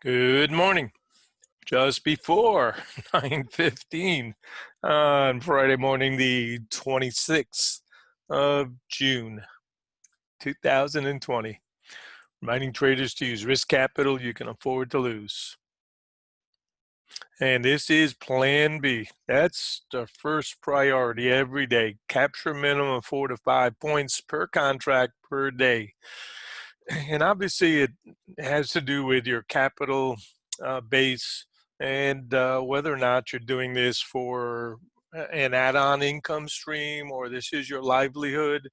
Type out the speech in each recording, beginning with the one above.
Good morning. Just before 9:15 on Friday morning, the 26th of June, 2020. Reminding traders to use risk capital you can afford to lose. And this is Plan B. That's the first priority every day. Capture a minimum of 4 to 5 points per contract per day. And obviously, it has to do with your capital base and whether or not you're doing this for an add-on income stream or this is your livelihood.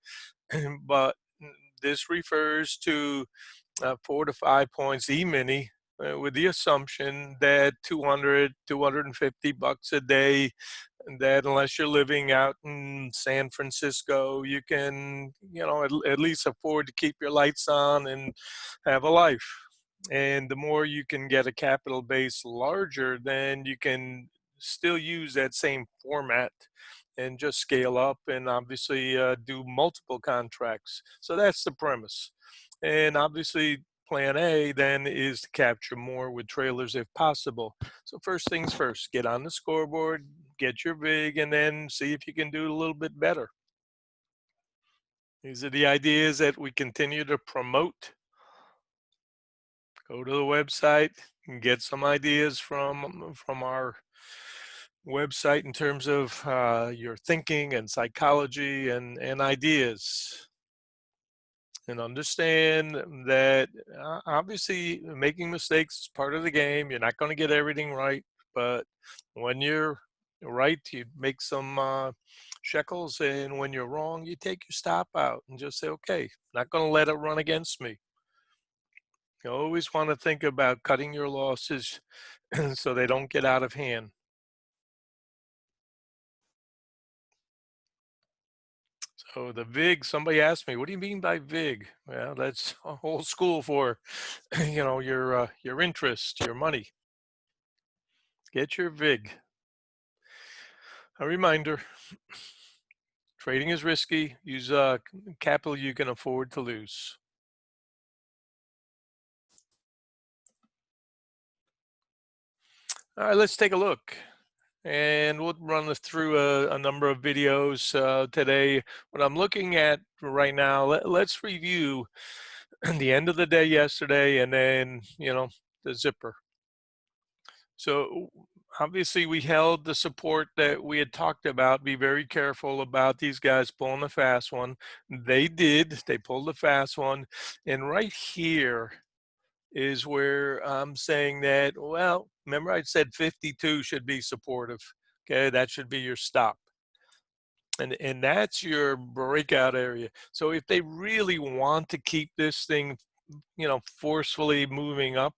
But this refers to 4 to 5 points e-mini with the assumption that 200, 250 bucks a day, that unless you're living out in San Francisco, you can, at least afford to keep your lights on and have a life. And the more you can get a capital base larger, then you can still use that same format and just scale up and obviously do multiple contracts. So that's the premise. And obviously, plan A then is to capture more with trailers if possible. So first things first, get on the scoreboard, get your VIG, and then see if you can do a little bit better. These are the ideas that we continue to promote. Go to the website and get some ideas from our website in terms of your thinking and psychology and ideas. And understand that obviously making mistakes is part of the game. You're not going to get everything right, but when you're right, you make some shekels, and when you're wrong, you take your stop out and just say, okay, not going to let it run against me. You always want to think about cutting your losses so they don't get out of hand. So the VIG, somebody asked me, what do you mean by VIG? Well, that's a whole school for, your interest, your money. Get your VIG. A reminder, trading is risky. Use capital you can afford to lose. All right, let's take a look. And we'll run through a number of videos today. What I'm looking at right now, let's review the end of the day yesterday and then, the zipper. So obviously we held the support that we had talked about. Be very careful about these guys pulling the fast one. They did. They pulled the fast one. And right here is where I'm saying that, well, remember I said 52 should be supportive. Okay, that should be your stop. And that's your breakout area. So if they really want to keep this thing, forcefully moving up,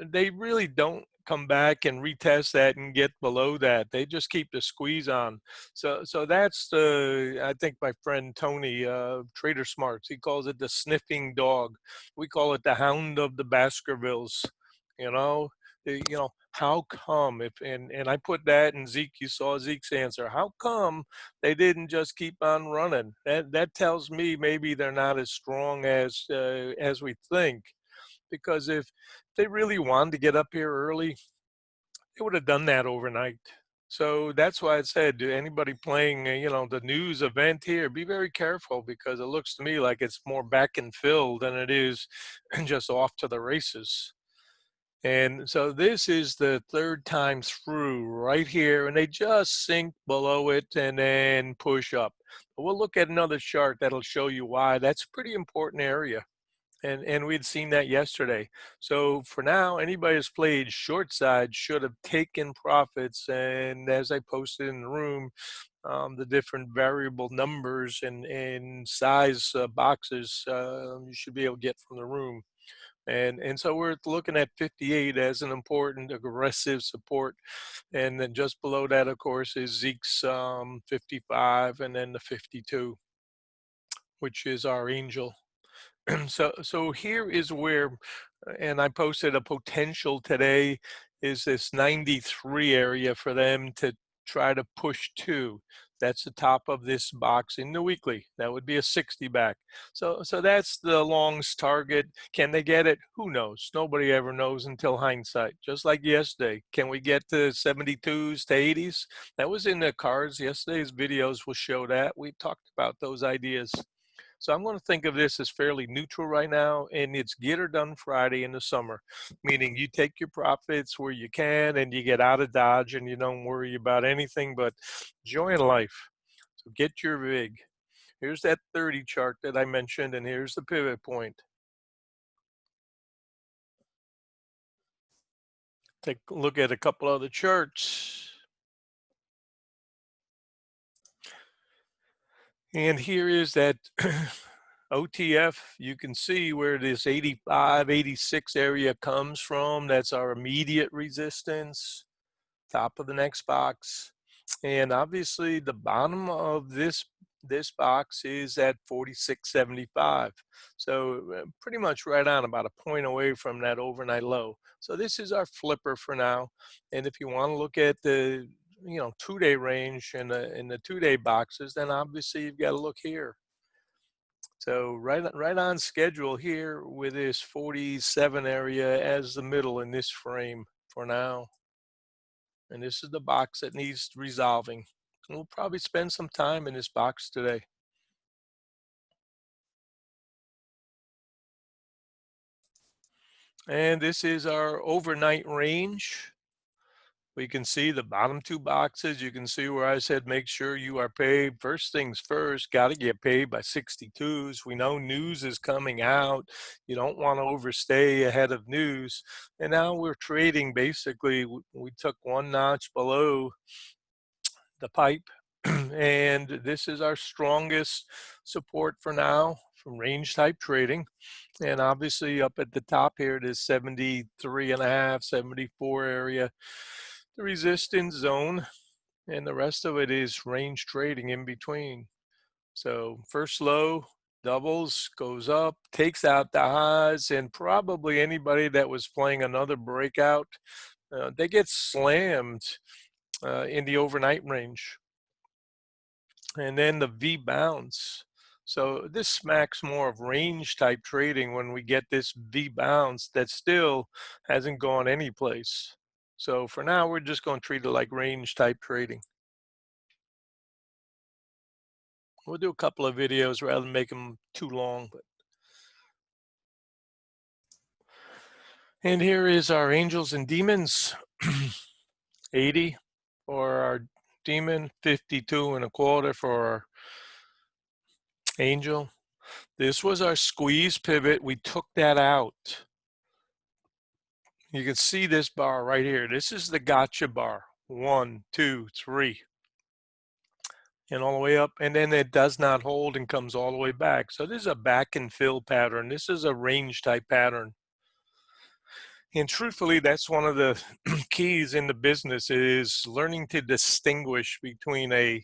they really don't come back and retest that and get below that. They just keep the squeeze on. So that's I think my friend Tony, Trader Smarts, he calls it the sniffing dog. We call it the Hound of the Baskervilles. You know, how come and I put that in Zeke, you saw Zeke's answer. How come they didn't just keep on running? That tells me maybe they're not as strong as we think, because if they really wanted to get up here early, they would have done that overnight. So that's why I said to anybody playing, the news event here, be very careful, because it looks to me like it's more back and fill than it is just off to the races. And so this is the third time through right here, and they just sink below it and then push up. We'll look at another chart that'll show you why. That's a pretty important area. And we'd seen that yesterday. So for now, anybody who's played short side should have taken profits. And as I posted in the room, the different variable numbers and size boxes you should be able to get from the room. And so we're looking at 58 as an important aggressive support. And then just below that, of course, is Zeke's 55 and then the 52, which is our angel. So here is where, and I posted a potential today, is this 93 area for them to try to push to. That's the top of this box in the weekly. That would be a 60 back. So that's the longs target. Can they get it? Who knows? Nobody ever knows until hindsight. Just like yesterday. Can we get to 72s to 80s? That was in the cards. Yesterday's videos will show that. We talked about those ideas. So I'm going to think of this as fairly neutral right now, and it's get her done Friday in the summer, meaning you take your profits where you can and you get out of Dodge and you don't worry about anything but joy in life. So get your VIG. Here's that 30 chart that I mentioned, and here's the pivot point. Take a look at a couple other charts. And here is that OTF. You can see where this 85, 86 area comes from. That's our immediate resistance, top of the next box. And obviously the bottom of this box is at 46.75. So pretty much right on, about a point away from that overnight low. So this is our flipper for now. And if you want to look at the 2-day range and in the 2-day boxes, then obviously you've got to look here. So right on schedule here with this 47 area as the middle in this frame for now. And this is the box that needs resolving. We'll probably spend some time in this box today. And this is our overnight range. We can see the bottom two boxes. You can see where I said make sure you are paid. First things first, got to get paid by 62s. We know news is coming out. You don't want to overstay ahead of news. And now we're trading basically, we took one notch below the pipe. And this is our strongest support for now from range type trading. And obviously up at the top here, it is 73.5, 74 area, the resistance zone, and the rest of it is range trading in between. So first low, doubles, goes up, takes out the highs, and probably anybody that was playing another breakout, they get slammed in the overnight range. And then the V bounce. So this smacks more of range type trading when we get this V bounce that still hasn't gone anyplace. So for now, we're just going to treat it like range type trading. We'll do a couple of videos rather than make them too long. And here is our angels and demons. 80 for our demon, 52.25 for our angel. This was our squeeze pivot. We took that out. You can see this bar right here. This is the gotcha bar. 1, 2, 3. And all the way up. And then it does not hold and comes all the way back. So this is a back and fill pattern. This is a range type pattern. And truthfully, that's one of the keys in the business is learning to distinguish between a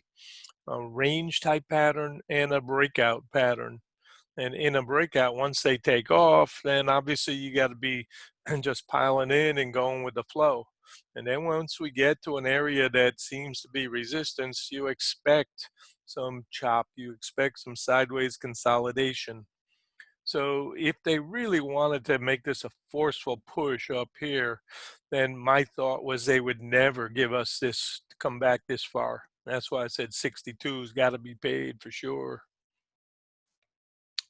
range type pattern and a breakout pattern. And in a breakout, once they take off, then obviously you got to be just piling in and going with the flow. And then once we get to an area that seems to be resistance, you expect some chop, you expect some sideways consolidation. So if they really wanted to make this a forceful push up here, then my thought was they would never give us this to come back this far. That's why I said 62's got to be paid for sure.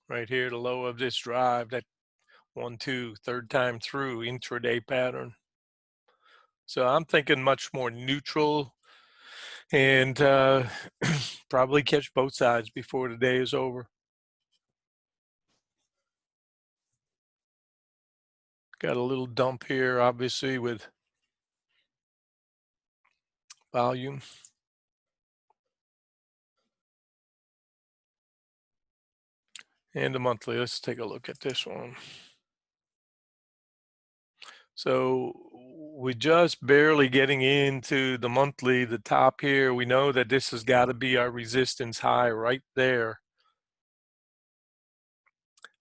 Right here, the low of this drive, that 1, 2, third time through intraday pattern. So I'm thinking much more neutral and probably catch both sides before the day is over. Got a little dump here, obviously, with volume. And the monthly, let's take a look at this one. So we're just barely getting into the monthly, the top here. We know that this has got to be our resistance high right there.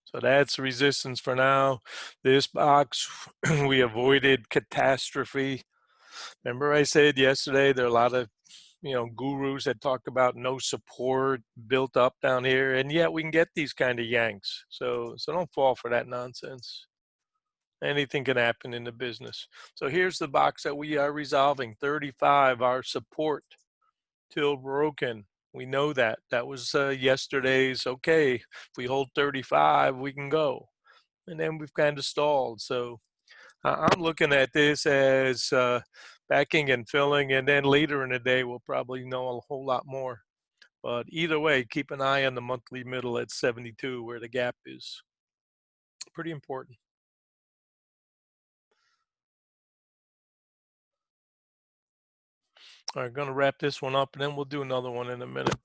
So that's resistance for now. This box, we avoided catastrophe. Remember I said yesterday, there are a lot of, gurus that talk about no support built up down here, and yet we can get these kind of yanks. So don't fall for that nonsense. Anything can happen in the business. So here's the box that we are resolving. 35, our support till broken. We know that. That was yesterday's, okay, if we hold 35, we can go. And then we've kind of stalled. So I'm looking at this as backing and filling, and then later in the day, we'll probably know a whole lot more. But either way, keep an eye on the monthly middle at 72, where the gap is. Pretty important. All right, going to wrap this one up, and then we'll do another one in a minute.